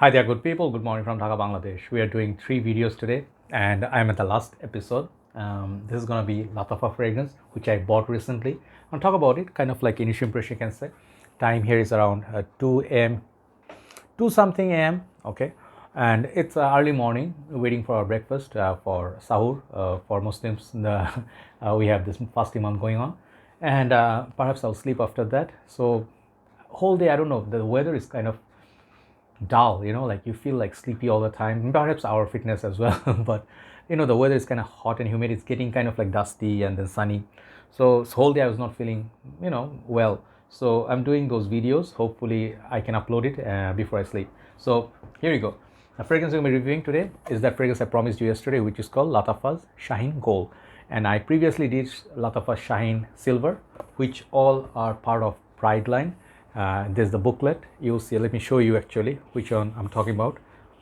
Hi there, good people. Good morning from Dhaka, Bangladesh. We are doing 3 videos today, and I'm at the last episode. This is gonna be Lattafa Fragrance, which I bought recently. I'll talk about it, kind of like initial impression, you can say. Time here is around 2 a.m., 2 something a.m. Okay, and it's early morning, waiting for our breakfast for sahur. For Muslims, we have this fasting month going on, and perhaps I'll sleep after that. So whole day, I don't know. The weather is kind of dull, like you feel like sleepy all the time, perhaps our fitness as well. But the weather is kind of hot and humid. It's getting kind of like dusty and then sunny. So this whole day I was not feeling well, so I'm doing those videos. Hopefully I can upload it before I sleep. So here you go. The fragrance I'm going to be reviewing today is that fragrance I promised you yesterday, which is called Lattafa's Shaheen Gold. And I previously did Lattafa Shaheen Silver, which all are part of Pride line. There's the booklet. You'll see. Let me show you actually which one I'm talking about.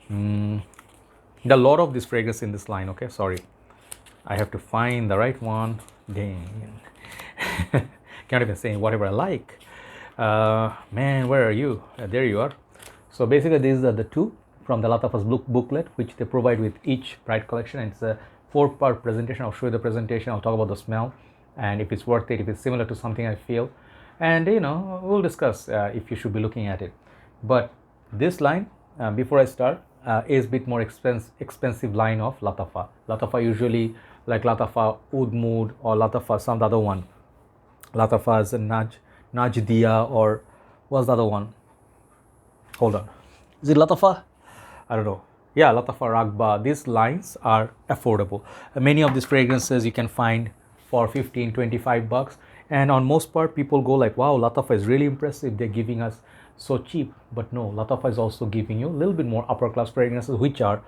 There are a lot of this fragrance in this line. Okay, sorry, I have to find the right one. Dang, can't even say whatever I like. Man, where are you? There you are. So basically, these are the two from the Lattafa's booklet, which they provide with each Pride collection. And it's a 4-part presentation. I'll show you the presentation. I'll talk about the smell and if it's worth it, if it's similar to something I feel. And we'll discuss if you should be looking at it. But this line, before I start, is a bit more expensive line of Lattafa. Lattafa usually like Lattafa Oud Mood or Lattafa some other one. Lattafa's Najdia, or what's the other one? Hold on, is it Lattafa? I don't know. Yeah, Lattafa Ragba. These lines are affordable. Many of these fragrances you can find for 15-25 bucks. And on most part, people go like, wow, Lattafa is really impressive. They're giving us so cheap. But no, Lattafa is also giving you a little bit more upper class fragrances, which are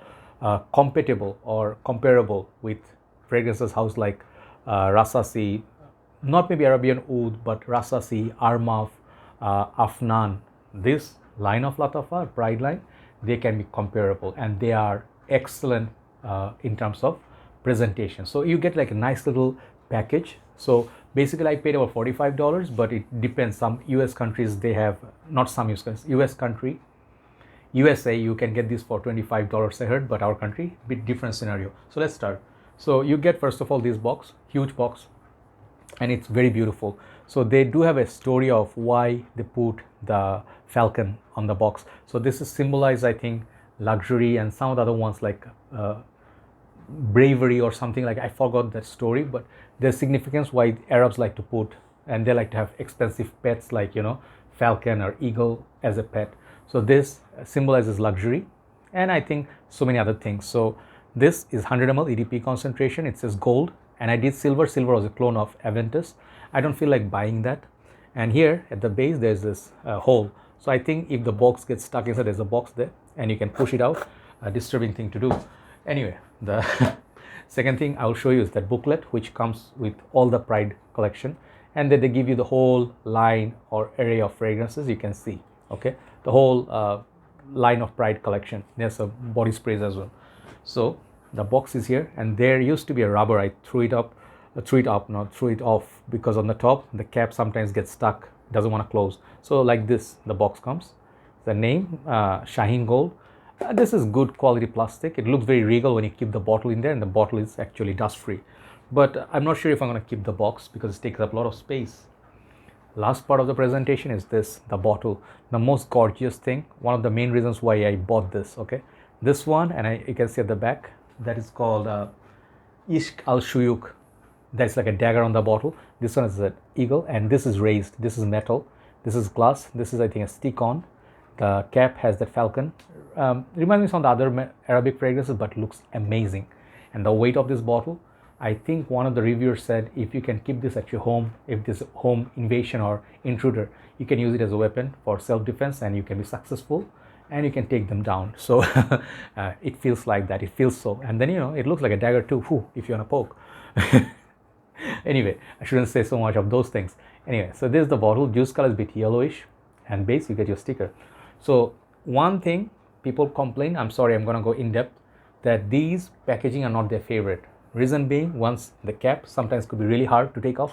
compatible or comparable with fragrances house like Rasasi, not maybe Arabian Oud, but Rasasi, Armaf, Afnan. This line of Lattafa, Pride line, they can be comparable and they are excellent in terms of presentation. So you get like a nice little package. So basically I paid about $45, but it depends. Some US countries, they have, not some US country, USA, you can get this for $25 a head, but our country, bit different scenario. So let's start. So you get first of all this box, huge box, and it's very beautiful. So they do have a story of why they put the falcon on the box. So this is symbolized, I think, luxury, and some of the other ones like bravery or something. Like I forgot that story, but there's significance why Arabs like to put, and they like to have expensive pets like falcon or eagle as a pet. So this symbolizes luxury, and I think so many other things. So this is 100 ml EDP concentration. It says gold, and I did silver. Silver was a clone of Aventus. I don't feel like buying that. And here at the base there's this hole. So I think if the box gets stuck inside, there's a box there and you can push it out. A disturbing thing to do. Anyway, the second thing I'll show you is that booklet, which comes with all the Pride collection, and then they give you the whole line or array of fragrances. You can see, okay, the whole line of Pride collection. There's some body sprays as well. So the box is here, and there used to be a rubber. I threw it off because on the top the cap sometimes gets stuck, doesn't want to close. So like this, the box comes, the name Shaheen Gold. This is good quality plastic. It looks very regal when you keep the bottle in there, and the bottle is actually dust free. But I'm not sure if I'm going to keep the box because it takes up a lot of space. Last part of the presentation is this, the bottle, the most gorgeous thing. One of the main reasons why I bought this. Okay, this one, and you can see at the back, that is called Ishq al Shuyuk. That's like a dagger on the bottle. This one is an eagle, and this is raised. This is metal. This is glass. This is, I think, a stick on. The cap has that falcon. Reminds me of some of the other Arabic fragrances, but looks amazing. And the weight of this bottle, I think one of the reviewers said, if you can keep this at your home, if there's home invasion or intruder, you can use it as a weapon for self-defense, and you can be successful, and you can take them down. So it feels like that. It feels so. And then it looks like a dagger too. Whew, if you want to poke. Anyway, I shouldn't say so much of those things. Anyway, so this is the bottle. Juice color is a bit yellowish, and base you get your sticker. So one thing people complain, I'm sorry, I'm gonna go in depth, that these packaging are not their favorite. Reason being, once the cap sometimes could be really hard to take off.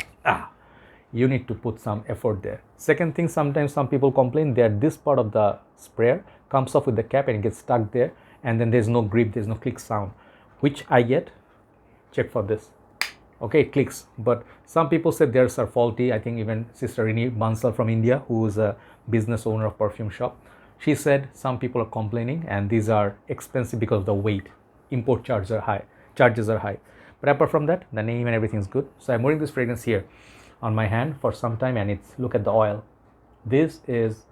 You need to put some effort there. Second thing, sometimes some people complain that this part of the sprayer, comes off with the cap and it gets stuck there, and then there's no grip, there's no click sound, which I get. Check for this. Okay, it clicks, but some people said theirs are faulty. I think even Sister Rini Bansal from India, who is a business owner of perfume shop, she said some people are complaining and these are expensive because of the weight. Import charges are high. But apart from that, the name and everything is good. So I'm wearing this fragrance here on my hand for some time, and it's, look at the oil. This is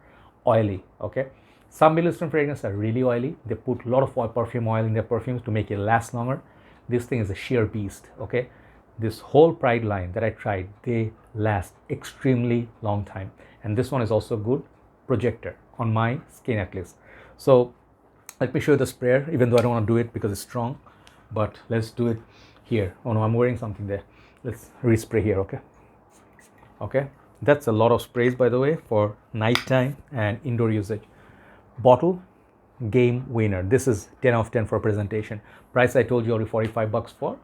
oily. Okay, some Middle Eastern fragrances are really oily. They put a lot of perfume oil in their perfumes to make it last longer. This thing is a sheer beast. Okay, this whole Pride line that I tried, they last extremely long time, and this one is also good projector on my skin at least. So let me show you the sprayer, even though I don't want to do it because it's strong, but let's do it here. Oh no, I'm wearing something there. Let's respray here. Okay, that's a lot of sprays, by the way, for nighttime and indoor usage. Bottle, game winner. This is 10 out of 10 for presentation. Price I told you, only 45 bucks for,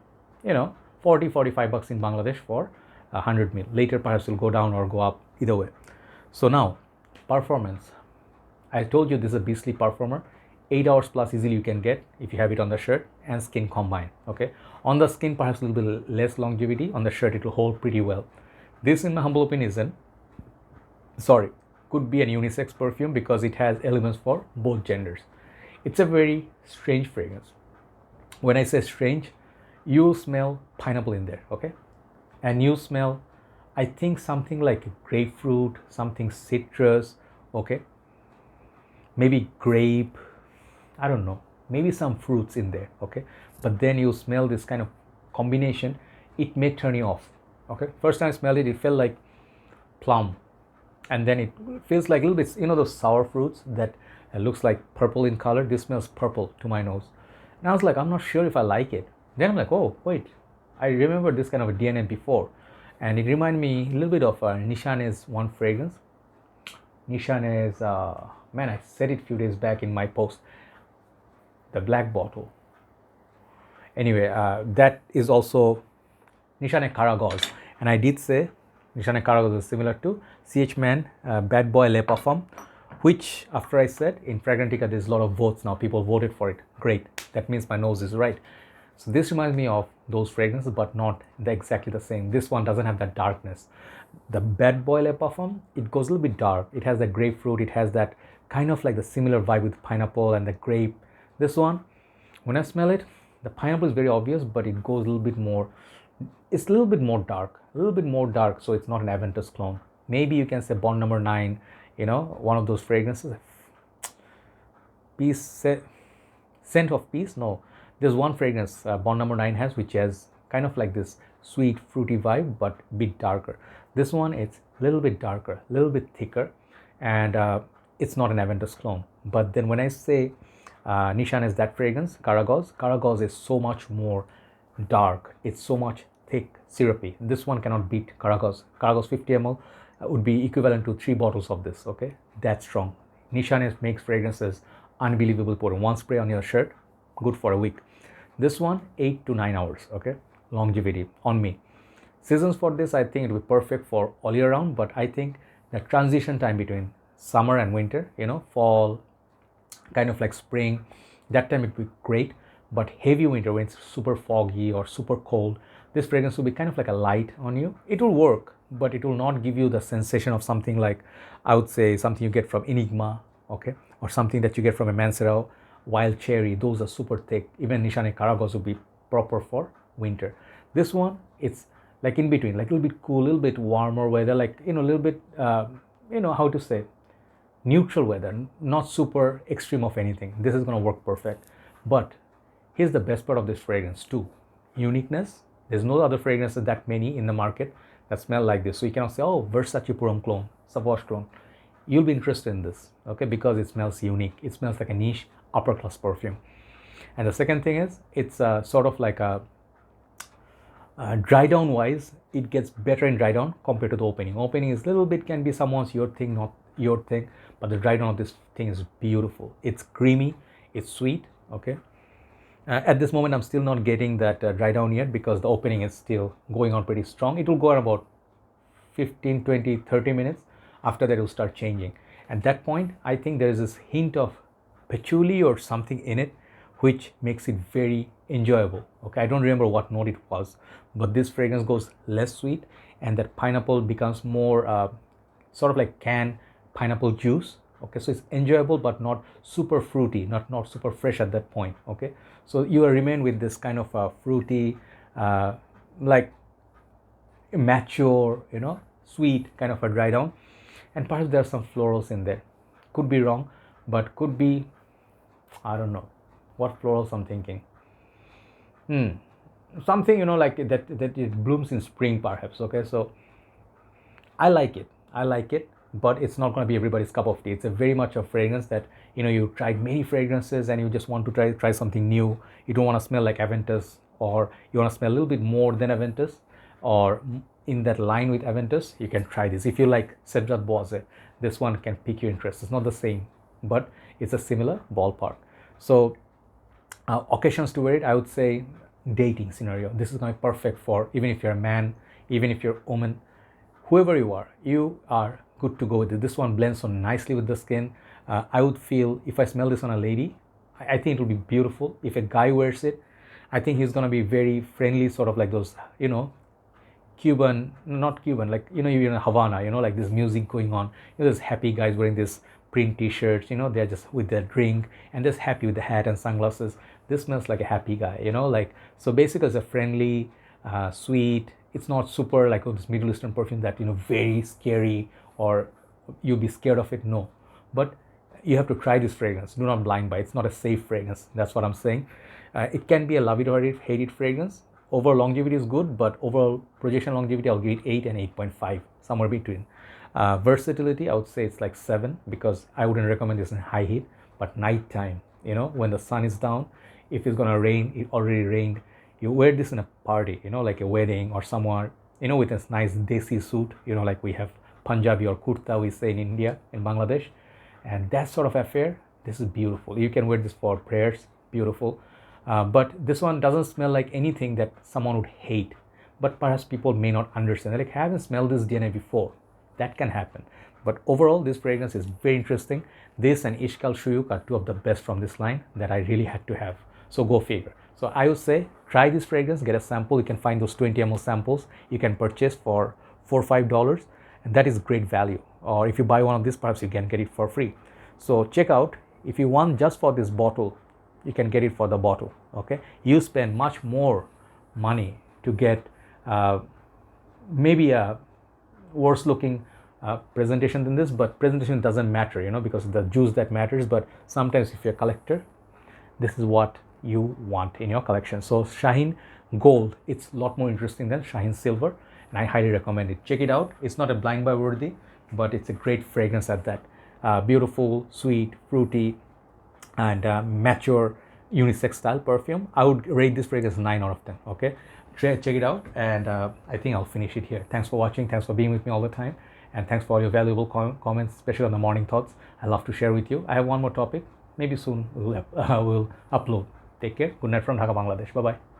40-45 bucks in Bangladesh for 100 ml. Later perhaps will go down or go up, either way. So now, performance. I told you this is a beastly performer. 8 hours plus easily you can get if you have it on the shirt and skin combined. Okay, on the skin perhaps a little bit less longevity, on the shirt it will hold pretty well. This, in my humble opinion, could be an unisex perfume because it has elements for both genders. It's a very strange fragrance. When I say strange, you smell pineapple in there, okay? And you smell, I think, something like grapefruit, something citrus, okay? Maybe grape, I don't know, maybe some fruits in there, okay? But then you smell this kind of combination, it may turn you off, okay? First time I smelled it, it felt like plum. And then it feels like a little bit, those sour fruits that looks like purple in color. This smells purple to my nose. And I was like, I'm not sure if I like it. Then I'm like, oh, wait, I remember this kind of a DNA before. And it reminded me a little bit of Nishane's one fragrance. Nishane's, man, I said it a few days back in my post. The black bottle. Anyway, that is also Nishane Karagoz. And I did say Nishane Karagoz is similar to CH Man, Bad Boy Le Parfum, which after I said in Fragrantica there's a lot of votes now. People voted for it. Great. That means my nose is right. So this reminds me of those fragrances, but not exactly the same. This one doesn't have that darkness. The Bad Boy Le Parfum, it goes a little bit dark. It has that grapefruit. It has that kind of like the similar vibe with pineapple and the grape. This one, when I smell it, the pineapple is very obvious, but it goes a little bit more, it's a little bit more dark, so it's not an Aventus clone. Maybe you can say Bond Number 9, one of those fragrances. Scent of Peace? No. There's one fragrance Bond Number 9 has, which has kind of like this sweet, fruity vibe, but a bit darker. This one, it's a little bit darker, a little bit thicker, and it's not an Aventus clone. But then when I say Nishane is that fragrance, Karagoz is so much more dark. It's so much thick, syrupy. This one cannot beat Karagoz. Karagoz 50 ml would be equivalent to 3 bottles of this, okay? That's strong. Nishane makes fragrances unbelievable potent. One spray on your shirt, good for a week. This one, 8 to 9 hours, okay? Longevity on me. Seasons for this, I think it would be perfect for all year round, but I think the transition time between summer and winter, fall, kind of like spring, that time it would be great. But heavy winter, when it's super foggy or super cold, this fragrance will be kind of like a light on you. It will work, but it will not give you the sensation of something like, I would say, something you get from Enigma, okay? Or something that you get from a Mancera Wild Cherry. Those are super thick. Even Nishane Karagoz would be proper for winter. This one, it's like in between, like a little bit cool, a little bit warmer weather, like, a little bit, how to say, neutral weather, not super extreme of anything. This is going to work perfect. But here's the best part of this fragrance too. Uniqueness. There's no other fragrances that many in the market that smell like this. So you cannot say, oh, Versace Puram clone, Sauvage clone. You'll be interested in this, okay? Because it smells unique. It smells like a niche upper class perfume. And the second thing is, it's sort of like a dry down wise, it gets better in dry down compared to the opening. Opening is a little bit, can be someone's your thing, not your thing. But the dry down of this thing is beautiful. It's creamy, it's sweet, okay? At this moment, I'm still not getting that dry down yet because the opening is still going on pretty strong. It will go on about 15, 20, 30 minutes. After that, it will start changing. At that point, I think there is this hint of patchouli or something in it, which makes it very enjoyable. Okay, I don't remember what note it was, but this fragrance goes less sweet, and that pineapple becomes more sort of like canned pineapple juice. Okay, so it's enjoyable but not super fruity, not super fresh at that point. Okay, so you will remain with this kind of fruity, like mature, sweet kind of a dry down, and perhaps there are some florals in there. Could be wrong, but could be, I don't know what florals I'm thinking. Something like that it blooms in spring perhaps. Okay, so I like it, but it's not going to be everybody's cup of tea. It's a very much a fragrance that you tried many fragrances and you just want to try something new. You don't want to smell like Aventus, or you want to smell a little bit more than Aventus, or in that line with Aventus. You can try this. If you like Cedrat Boise, this one can pique your interest. It's not the same, but it's a similar ballpark. So occasions to wear it, I would say dating scenario. This is going to be perfect for, even if you're a man, even if you're a woman, whoever you are good to go with it. This one blends so nicely with the skin. I would feel, if I smell this on a lady, I think it will be beautiful. If a guy wears it, I think he's going to be very friendly, sort of like those, Cuban, not Cuban, like, you're in Havana, like this music going on. There's happy guys wearing this print t-shirts, they're just with their drink and just happy with the hat and sunglasses. This smells like a happy guy, like, so basically it's a friendly, sweet. It's not super like this Middle Eastern perfume that, very scary or you'll be scared of it. No, but you have to try this fragrance. Do not blind buy. It's not a safe fragrance. That's what I'm saying. It can be a love it or hate it fragrance. Overall longevity is good, but overall projection longevity, I'll give it 8 and 8.5, somewhere between. Versatility, I would say it's like 7, because I wouldn't recommend this in high heat, but nighttime, when the sun is down, if it's gonna rain, it already rained, you wear this in a party, like a wedding or somewhere, with this nice desi suit, like we have Punjabi or kurta, we say in India, in Bangladesh, and that sort of affair. This is beautiful. You can wear this for prayers, beautiful. But this one doesn't smell like anything that someone would hate, but perhaps people may not understand. They're like, I haven't smelled this DNA before. That can happen. But overall, this fragrance is very interesting. This and Ishkal Shuyuk are two of the best from this line that I really had to have. So go figure. So I would say try this fragrance, get a sample. You can find those 20 ml samples. You can purchase for $4 or $5, and that is great value. Or if you buy one of these, perhaps you can get it for free. So check out. If you want just for this bottle, you can get it for the bottle. Okay, you spend much more money to get maybe a worse looking presentation than this, but presentation doesn't matter, because the juice that matters. But sometimes if you're a collector, this is what you want in your collection. So Shaheen Gold, it's a lot more interesting than Shaheen Silver, and I highly recommend it. Check it out. It's not a blind buy worthy, but it's a great fragrance at that. Beautiful, sweet, fruity, and mature unisex style perfume. I would rate this fragrance 9 out of 10. Okay, check it out, and I think I'll finish it here. Thanks for watching. Thanks for being with me all the time, and thanks for all your valuable comments, especially on the morning thoughts. I love to share with you. I have one more topic. Maybe soon we'll upload. Take care. Good night from Dhaka, Bangladesh. Bye bye.